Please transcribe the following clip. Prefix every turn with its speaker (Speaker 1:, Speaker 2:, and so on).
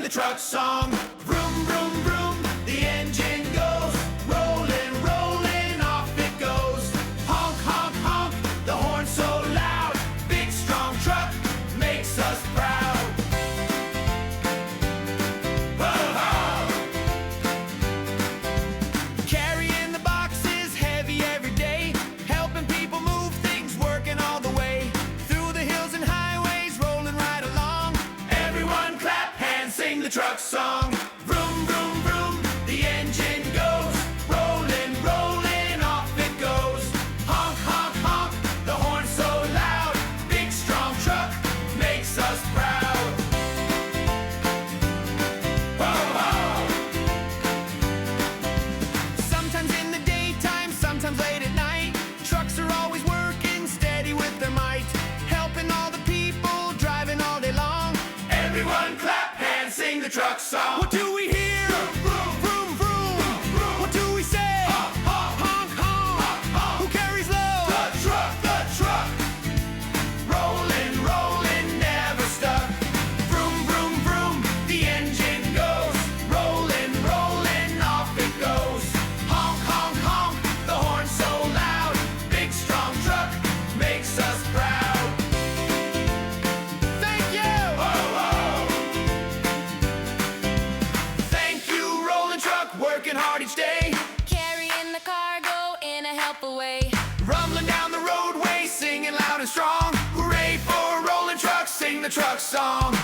Speaker 1: the truck song. Vroom, vroom, vroom, the engine goes. Rolling, rolling, off it goes. Honk, honk, honk, the horn so loud. Big, strong truck makes us proud. Whoa-ho! Carrying the boxes heavy every day. Helping people move things, working all the way. Through the hills and highways, rolling right along. Everyone clap hands, sing the truck song. Vroom, vroom, vroom, the engine goes. Rolling, rolling, off it goes. Honk, honk, honk, the horn so loud. Big, strong truck makes us proud. Whoa-ho! Sometimes in the daytime, sometimes late at night. Trucks are always working steady with their might. Helping all the people, driving all day long. Everyone clap hands, sing the truck song. What do we hear? Vroom, vroom, vroom. What do we say? Honk, honk, honk, honk. Who carries load? The truck, the truck. Rolling, rolling, never stuck. Vroom, vroom, vroom, the engine goes. Rolling, rolling, off it goes. Honk, honk, honk, the horn so loud. Big, strong truck makes us proud. Thank you! Whoa-ho! Thank you, rolling truck, working hard each day.
Speaker 2: Carrying the cargo in a helpful way.
Speaker 1: Rumbling down the roadway, singing loud and strong. Hooray for rolling trucks, sing the truck song.